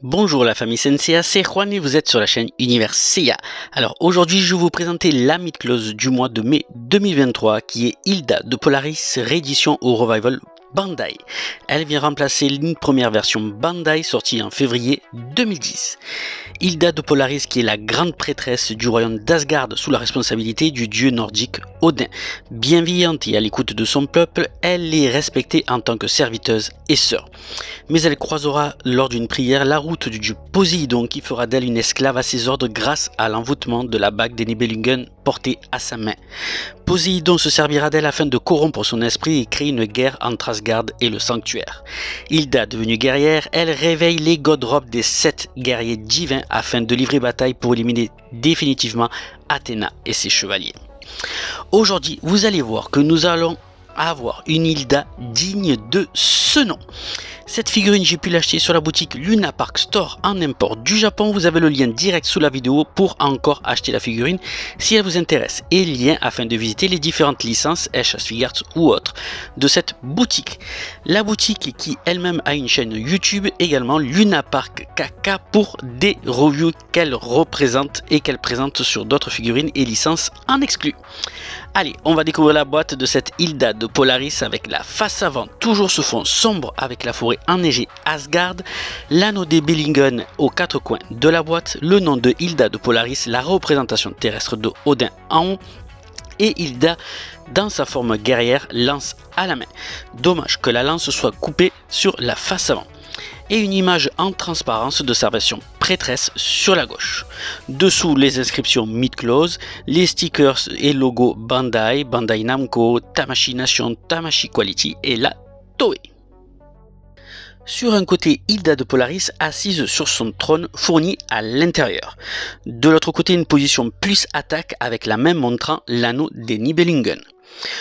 Bonjour la famille Senseiya, c'est Juan et vous êtes sur la chaîne Univers Seiya. Alors aujourd'hui je vais vous présenter la mid-close du mois de mai 2023 qui est Hilda de Polaris réédition au Revival Bandai. Elle vient remplacer une première version Bandai sortie en février 2010. Hilda de Polaris qui est la grande prêtresse du royaume d'Asgard sous la responsabilité du dieu nordique Odin. Bienveillante et à l'écoute de son peuple, elle est respectée en tant que serviteuse et sœur. Mais elle croisera lors d'une prière la route du dieu Poséidon qui fera d'elle une esclave à ses ordres grâce à l'envoûtement de la bague des Nibelungen portée à sa main. Poséidon se servira d'elle afin de corrompre son esprit et créer une guerre entre Asgard et le sanctuaire. Hilda, devenue guerrière, elle réveille les God-Robes des 7 guerriers divins afin de livrer bataille pour éliminer définitivement Athéna et ses chevaliers. Aujourd'hui, vous allez voir que nous allons avoir une Hilda digne de ce nom. Cette figurine, j'ai pu l'acheter sur la boutique Luna Park Store en import du Japon. Vous avez le lien direct sous la vidéo pour encore acheter la figurine si elle vous intéresse et le lien afin de visiter les différentes licences HS Figuarts ou autres de cette boutique. La boutique qui elle-même a une chaîne YouTube également, Luna Park KK, pour des reviews qu'elle représente et qu'elle présente sur d'autres figurines et licences en exclu. Allez, on va découvrir la boîte de cette Hilda de Polaris avec la face avant, toujours ce fond sombre avec la forêt enneigée Asgard, l'anneau des Nibelungen aux quatre coins de la boîte, le nom de Hilda de Polaris, la représentation terrestre de Odin en haut et Hilda dans sa forme guerrière, lance à la main. Dommage que la lance soit coupée sur la face avant. Et une image en transparence de sa version prêtresse sur la gauche. Dessous les inscriptions mid-close, les stickers et logos Bandai, Bandai Namco, Tamashii Nation, Tamashii Quality et la Toei. Sur un côté, Hilda de Polaris assise sur son trône fourni à l'intérieur. De l'autre côté, une position plus attaque avec la main montrant l'anneau des Nibelungen.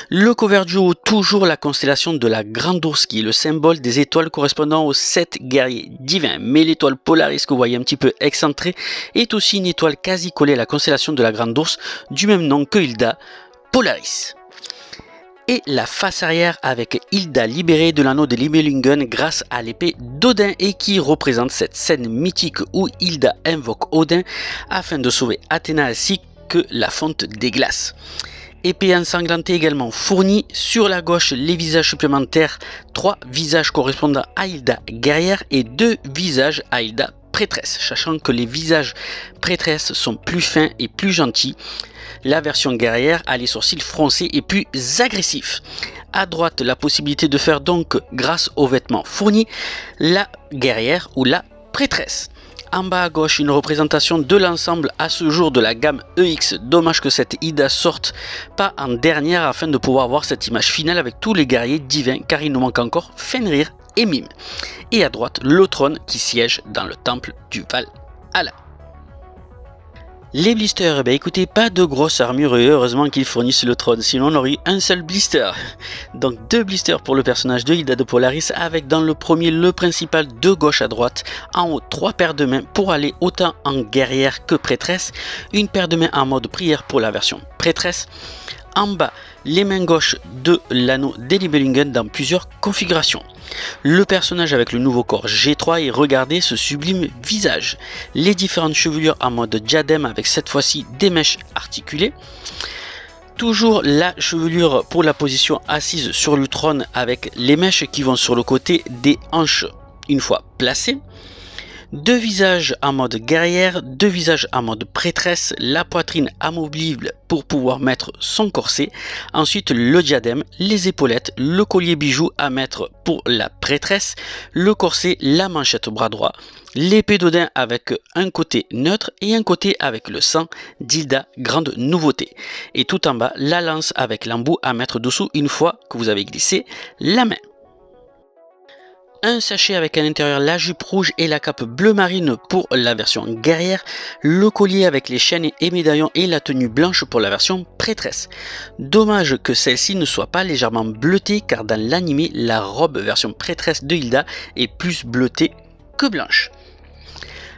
Le cover du haut, toujours la constellation de la Grande Ourse qui est le symbole des étoiles correspondant aux 7 guerriers divins. Mais l'étoile Polaris que vous voyez un petit peu excentrée est aussi une étoile quasi collée à la constellation de la Grande Ourse du même nom que Hilda, Polaris. Et la face arrière avec Hilda libérée de l'anneau des Nibelungen grâce à l'épée d'Odin et qui représente cette scène mythique où Hilda invoque Odin afin de sauver Athéna ainsi que la fonte des glaces. Épée ensanglantée également fournie, sur la gauche les visages supplémentaires, 3 visages correspondant à Hilda guerrière et 2 visages à Hilda prêtresse, sachant que les visages prêtresses sont plus fins et plus gentils. La version guerrière a les sourcils froncés et plus agressifs. À droite, la possibilité de faire donc, grâce aux vêtements fournis, la guerrière ou la prêtresse. En bas à gauche, une représentation de l'ensemble à ce jour de la gamme EX. Dommage que cette Hilda sorte pas en dernière afin de pouvoir voir cette image finale avec tous les guerriers divins car il nous manque encore Fenrir et Mime. Et à droite, le trône qui siège dans le temple du Valhalla. Les blisters, écoutez, pas de grosse armure et heureusement qu'ils fournissent le trône, sinon on aurait eu un seul blister. Donc 2 blisters pour le personnage de Hilda de Polaris avec dans le premier le principal de gauche à droite, en haut 3 paires de mains pour aller autant en guerrière que prêtresse, une paire de mains en mode prière pour la version prêtresse. En bas, les mains gauches de l'anneau des Nibelungen dans plusieurs configurations. Le personnage avec le nouveau corps G3 et regardez ce sublime visage. Les différentes chevelures en mode diadème avec cette fois-ci des mèches articulées. Toujours la chevelure pour la position assise sur le trône avec les mèches qui vont sur le côté des hanches une fois placées. 2 visages en mode guerrière, 2 visages en mode prêtresse, la poitrine amovible pour pouvoir mettre son corset, ensuite le diadème, les épaulettes, le collier bijou à mettre pour la prêtresse, le corset, la manchette au bras droit, l'épée d'Odin avec un côté neutre et un côté avec le sang d'Hilda, grande nouveauté. Et tout en bas, la lance avec l'embout à mettre dessous une fois que vous avez glissé la main. Un sachet avec à l'intérieur la jupe rouge et la cape bleu marine pour la version guerrière, le collier avec les chaînes et médaillons et la tenue blanche pour la version prêtresse. Dommage que celle-ci ne soit pas légèrement bleutée car dans l'animé, la robe version prêtresse de Hilda est plus bleutée que blanche.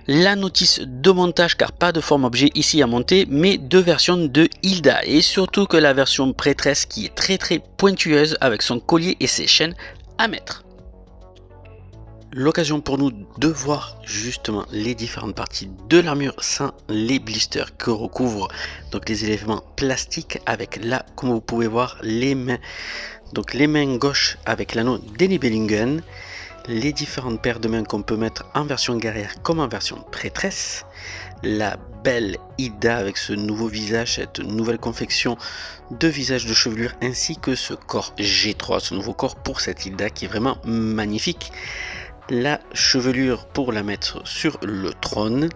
La notice de montage car pas de forme objet ici à monter mais 2 versions de Hilda et surtout que la version prêtresse qui est très pointueuse avec son collier et ses chaînes à mettre. l'occasion pour nous de voir justement les différentes parties de l'armure sans les blisters que recouvrent donc les éléments plastiques, avec là, comme vous pouvez voir, les mains. Donc les mains gauche avec l'anneau d'Nibelungen, les différentes paires de mains qu'on peut mettre en version guerrière comme en version prêtresse, la belle Hilda avec ce nouveau visage, cette nouvelle confection de visage de chevelure, ainsi que ce corps G3, ce nouveau corps pour cette Hilda qui est vraiment magnifique. La chevelure pour la mettre sur le trône,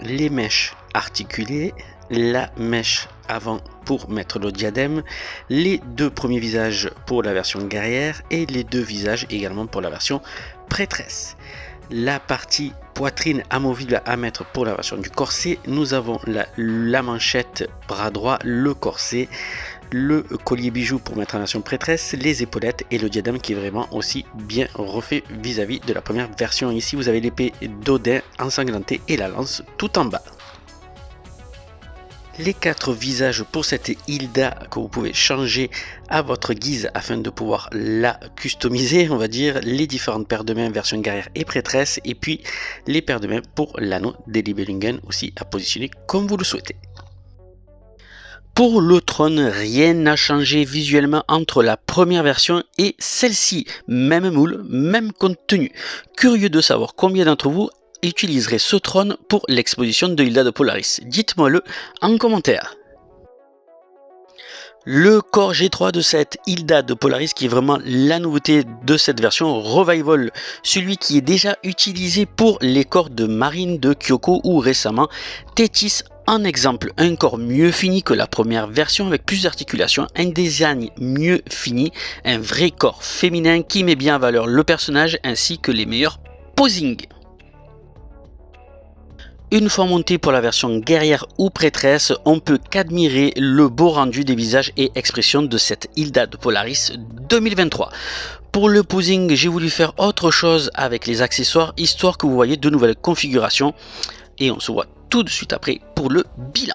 les mèches articulées, la mèche avant pour mettre le diadème, les deux premiers visages pour la version guerrière et les deux visages également pour la version prêtresse. La partie poitrine amovible à mettre pour la version du corset, nous avons la manchette bras droit, le corset, le collier bijou pour mettre en version prêtresse, les épaulettes et le diadème qui est vraiment aussi bien refait vis-à-vis de la première version. Ici vous avez l'épée d'Odin ensanglantée et la lance tout en bas. Les quatre visages pour cette Hilda que vous pouvez changer à votre guise afin de pouvoir la customiser, on va dire, les différentes paires de mains version guerrière et prêtresse, et puis les paires de mains pour l'anneau d'Nibelungen aussi à positionner comme vous le souhaitez. Pour le trône, rien n'a changé visuellement entre la première version et celle-ci. Même moule, même contenu. Curieux de savoir combien d'entre vous utiliserait ce trône pour l'exposition de Hilda de Polaris. Dites-moi-le en commentaire. Le corps G3 de cette Hilda de Polaris qui est vraiment la nouveauté de cette version Revival, celui qui est déjà utilisé pour les corps de Marine de Kyoko ou récemment Thétis en exemple, un corps mieux fini que la première version avec plus d'articulations, un design mieux fini, un vrai corps féminin qui met bien en valeur le personnage ainsi que les meilleurs posings. Une fois monté pour la version guerrière ou prêtresse, on peut qu'admirer le beau rendu des visages et expressions de cette Hilda de Polaris 2023. Pour le posing, j'ai voulu faire autre chose avec les accessoires, histoire que vous voyez de nouvelles configurations. Et on se voit tout de suite après pour le bilan.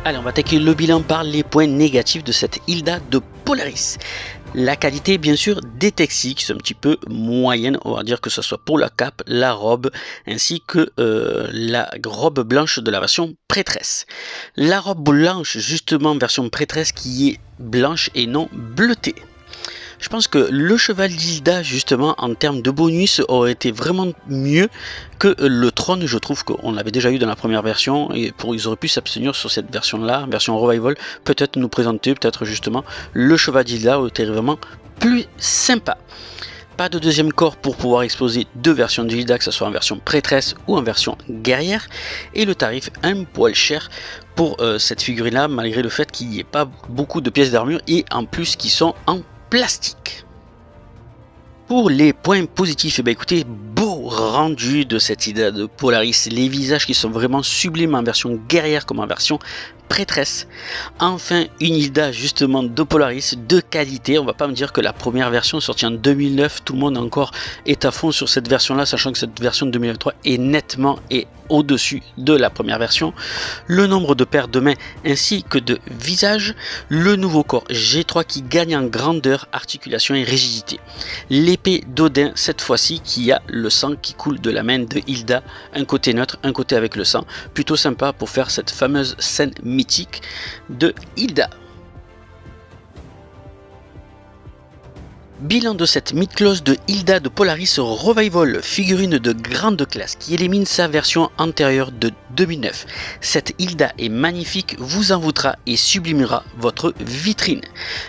Allez, on va attaquer le bilan par les points négatifs de cette Hilda de Polaris. La qualité bien sûr des Texix, c'est un petit peu moyenne, on va dire que ce soit pour la cape, la robe, ainsi que la robe blanche de la version prêtresse. La robe blanche justement version prêtresse qui est blanche et non bleutée. Je pense que le cheval d'Hilda justement en termes de bonus aurait été vraiment mieux que le trône. Je trouve qu'on l'avait déjà eu dans la première version et ils auraient pu s'abstenir sur cette version là, version revival, peut-être nous présenter peut-être justement le cheval d'Hilda aurait été vraiment plus sympa. Pas de deuxième corps pour pouvoir exposer deux versions d'Hilda, que ce soit en version prêtresse ou en version guerrière, et le tarif un poil cher pour cette figurine là, malgré le fait qu'il n'y ait pas beaucoup de pièces d'armure et en plus qui sont en plastique. Pour les points positifs, écoutez, beau rendu de cette Hilda de Polaris, les visages qui sont vraiment sublimes en version guerrière comme en version prêtresse. Enfin une Hilda justement de Polaris de qualité. On va pas me dire que la première version sortie en 2009, tout le monde encore est à fond sur cette version là, sachant que cette version de 2023 est nettement et au-dessus de la première version. Le nombre de paires de mains ainsi que de visages, le nouveau corps G3 qui gagne en grandeur, articulation et rigidité. L'épée d'Odin cette fois-ci qui a le sang qui coule de la main de Hilda, un côté neutre, un côté avec le sang, plutôt sympa pour faire cette fameuse scène mythique de Hilda. Bilan de cette Mythos de Hilda de Polaris Revival, figurine de grande classe qui élimine sa version antérieure de 2009. Cette Hilda est magnifique, vous envoûtera et sublimera votre vitrine.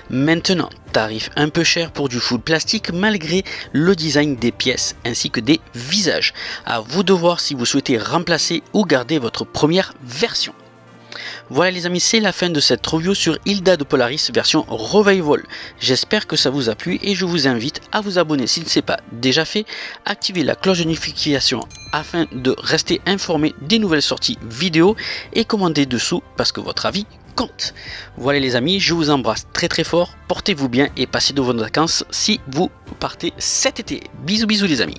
Maintenant, tarif un peu cher pour du full plastique malgré le design des pièces ainsi que des visages. À vous de voir si vous souhaitez remplacer ou garder votre première version. Voilà les amis, c'est la fin de cette review sur Hilda de Polaris version Revival. J'espère que ça vous a plu et je vous invite à vous abonner si ce n'est pas déjà fait, activer la cloche de notification afin de rester informé des nouvelles sorties vidéo et commentez dessous parce que votre avis compte. Voilà les amis, je vous embrasse très très fort, portez-vous bien et passez de bonnes vacances si vous partez cet été. Bisous bisous les amis.